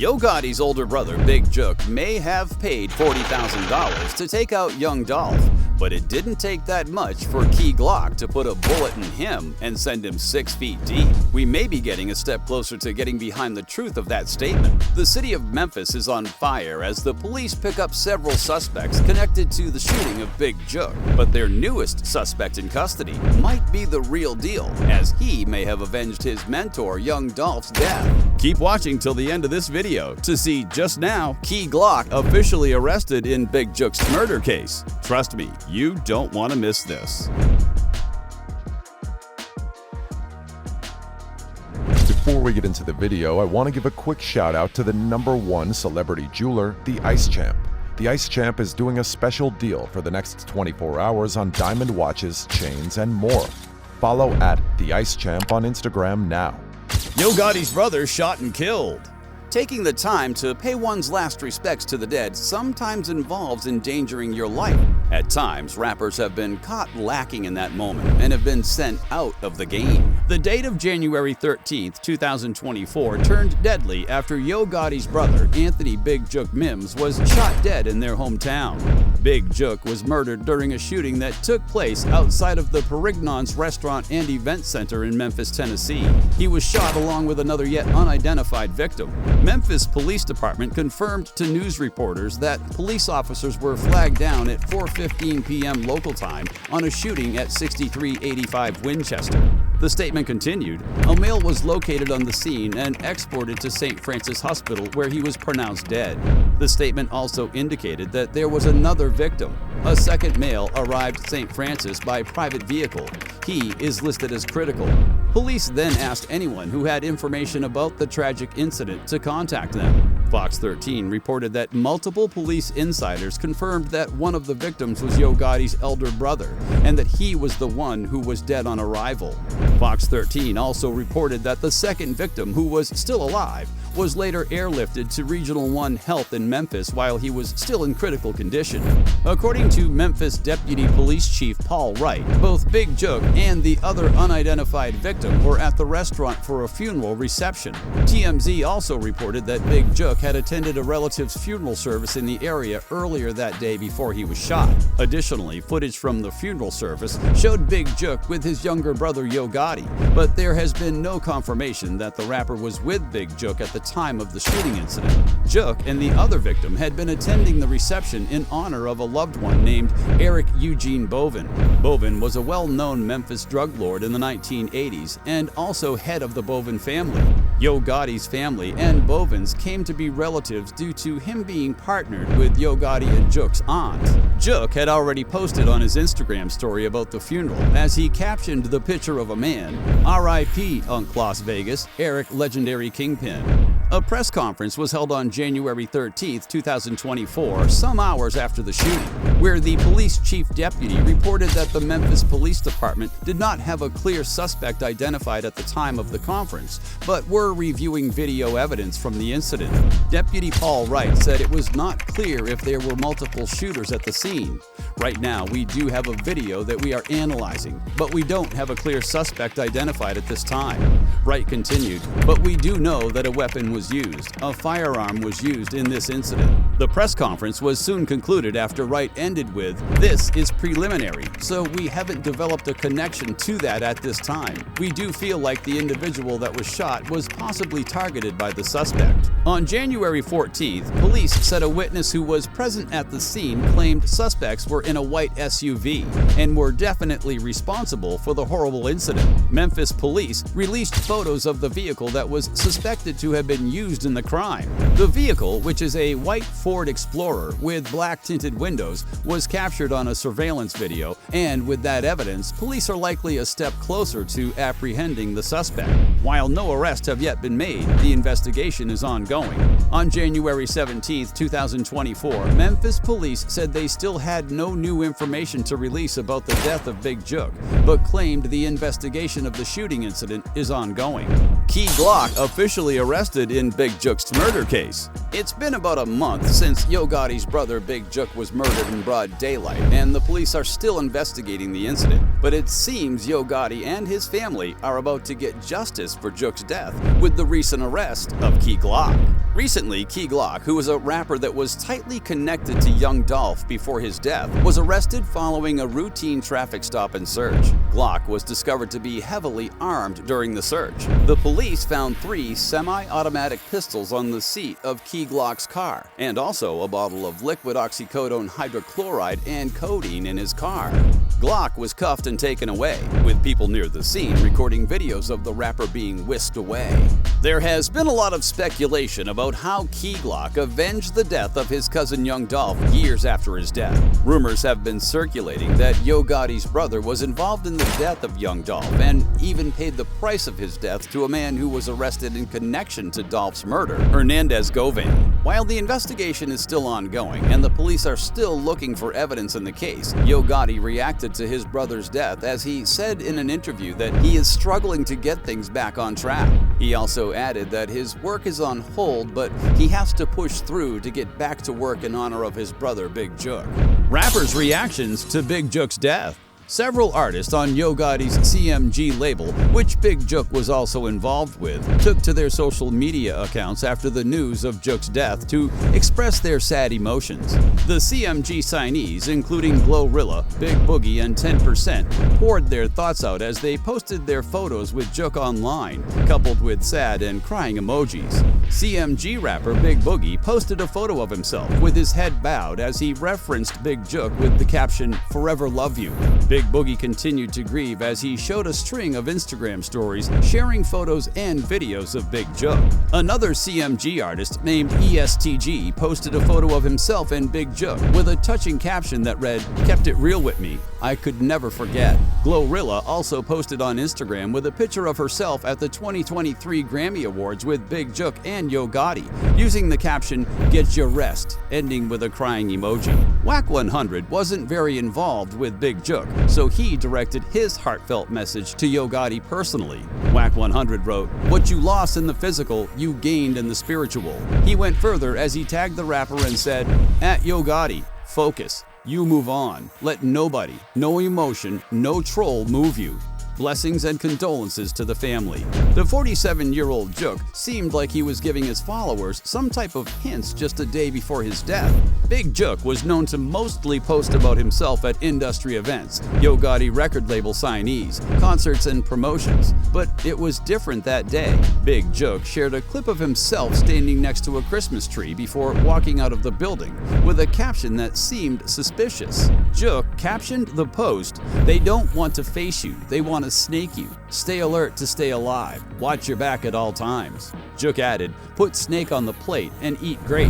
Yo Gotti's older brother, Big Jook, may have paid $40,000 to take out Young Dolph, but it didn't take that much for Key Glock to put a bullet in him and send him 6 feet deep. We may be getting a step closer to getting behind the truth of that statement. The city of Memphis is on fire as the police pick up several suspects connected to the shooting of Big Jook, but their newest suspect in custody might be the real deal, as he may have avenged his mentor Young Dolph's death. Keep watching till the end of this video to see just now Key Glock officially arrested in Big Jook's murder case. Trust me, you don't want to miss this. Before we get into the video, I want to give a quick shout out to the #1 celebrity jeweler, the Ice Champ. The Ice Champ is doing a special deal for the next 24 hours on diamond watches, chains, and more. Follow at the Ice Champ on Instagram now. Yo Gotti's brother shot and killed. Taking the time to pay one's last respects to the dead sometimes involves endangering your life. At times, rappers have been caught lacking in that moment and have been sent out of the game. The date of January 13th, 2024 turned deadly after Yo Gotti's brother, Anthony Big Jook Mims, was shot dead in their hometown. Big Jook was murdered during a shooting that took place outside of the Perignon's Restaurant and Event Center in Memphis, Tennessee. He was shot along with another yet unidentified victim. Memphis Police Department confirmed to news reporters that police officers were flagged down at 4:15 p.m. local time on a shooting at 6385 Winchester. The statement continued, "A male was located on the scene and exported to St. Francis Hospital where he was pronounced dead." The statement also indicated that there was another victim. A second male arrived at St. Francis by private vehicle. He is listed as critical. Police then asked anyone who had information about the tragic incident to contact them. Fox 13 reported that multiple police insiders confirmed that one of the victims was Yo Gotti's elder brother and that he was the one who was dead on arrival. Fox 13 also reported that the second victim, who was still alive, was later airlifted to Regional 1 Health in Memphis while he was still in critical condition. According to Memphis Deputy Police Chief Paul Wright, both Big Jook and the other unidentified victim were at the restaurant for a funeral reception. TMZ also reported that Big Jook had attended a relative's funeral service in the area earlier that day before he was shot. Additionally, footage from the funeral service showed Big Jook with his younger brother Yo Gotti, but there has been no confirmation that the rapper was with Big Jook at the time of the shooting incident. Jook and the other victim had been attending the reception in honor of a loved one named Eric Eugene Bovin. Bovin was a well-known Memphis drug lord in the 1980s and also head of the Bovin family. Yo Gotti's family and Bovin's came to be relatives due to him being partnered with Yo Gotti and Jook's aunt. Jook had already posted on his Instagram story about the funeral as he captioned the picture of a man, "R.I.P. Unc Las Vegas, Eric Legendary Kingpin." A press conference was held on January 13th, 2024, some hours after the shooting, where the police chief deputy reported that the Memphis Police Department did not have a clear suspect identified at the time of the conference, but were reviewing video evidence from the incident. Deputy Paul Wright said it was not clear if there were multiple shooters at the scene. "Right now, we do have a video that we are analyzing, but we don't have a clear suspect identified at this time." Wright continued, "But we do know that a weapon was used. A firearm was used in this incident." The press conference was soon concluded after Wright ended with, "This is preliminary, so we haven't developed a connection to that at this time. We do feel like the individual that was shot was possibly targeted by the suspect." On January 14th, police said a witness who was present at the scene claimed suspects were in a white SUV and were definitely responsible for the horrible incident. Memphis police released photos of the vehicle that was suspected to have been used in the crime. The vehicle, which is a white Ford Explorer with black tinted windows, was captured on a surveillance video, and with that evidence, police are likely a step closer to apprehending the suspect. While no arrests have yet been made, the investigation is ongoing. On January 17th, 2024, Memphis police said they still had no new information to release about the death of Big Jook, but claimed the investigation of the shooting incident is ongoing. Key Glock officially arrested in Big Jook's murder case. It's been about a month since Yo Gotti's brother Big Jook was murdered in broad daylight, and the police are still investigating the incident. But it seems Yo Gotti and his family are about to get justice for Jook's death with the recent arrest of Key Glock. Recently, Key Glock, who was a rapper that was tightly connected to Young Dolph before his death, was arrested following a routine traffic stop and search. Glock was discovered to be heavily armed during the search. The police found 3 semi-automatic pistols on the seat of Key Glock's car, and also a bottle of liquid oxycodone hydrochloride and codeine in his car. Glock was cuffed and taken away, with people near the scene recording videos of the rapper being whisked away. There has been a lot of speculation about how Key Glock avenged the death of his cousin Young Dolph years after his death. Rumors have been circulating that Yo Gotti's brother was involved in the death of Young Dolph and even paid the price of his death to a man who was arrested in connection to Dolph's murder, Hernandez Govan. While the investigation is still ongoing and the police are still looking for evidence in the case, Yo Gotti reacted to his brother's death as he said in an interview that he is struggling to get things back on track. He also added that his work is on hold, but he has to push through to get back to work in honor of his brother Big Jook. Rappers' reactions to Big Jook's death. Several artists on Yo Gotti's CMG label, which Big Jook was also involved with, took to their social media accounts after the news of Jook's death to express their sad emotions. The CMG signees, including Glorilla, Big Boogie, and 10%, poured their thoughts out as they posted their photos with Jook online, coupled with sad and crying emojis. CMG rapper Big Boogie posted a photo of himself with his head bowed as he referenced Big Jook with the caption, "Forever love you." Big Boogie continued to grieve as he showed a string of Instagram stories sharing photos and videos of Big Jook. Another CMG artist named ESTG posted a photo of himself and Big Jook with a touching caption that read, "Kept it real with me. I could never forget." Glorilla also posted on Instagram with a picture of herself at the 2023 Grammy Awards with Big Jook and Yo Gotti, using the caption, "Get your rest," ending with a crying emoji. Wack 100 wasn't very involved with Big Jook, so he directed his heartfelt message to Yo Gotti personally. Wack 100 wrote, "What you lost in the physical, you gained in the spiritual." He went further as he tagged the rapper and said, "At Yo Gotti, focus. You move on. Let nobody, no emotion, no troll move you. Blessings and condolences to the family." The 47-year-old Jook seemed like he was giving his followers some type of hints just a day before his death. Big Jook was known to mostly post about himself at industry events, Yo Gotti record label signees, concerts, and promotions. But it was different that day. Big Jook shared a clip of himself standing next to a Christmas tree before walking out of the building, with a caption that seemed suspicious. Jook captioned the post, "They don't want to face you, they want to snake you. Stay alert to stay alive. Watch your back at all times." Jook added, "Put snake on the plate and eat great."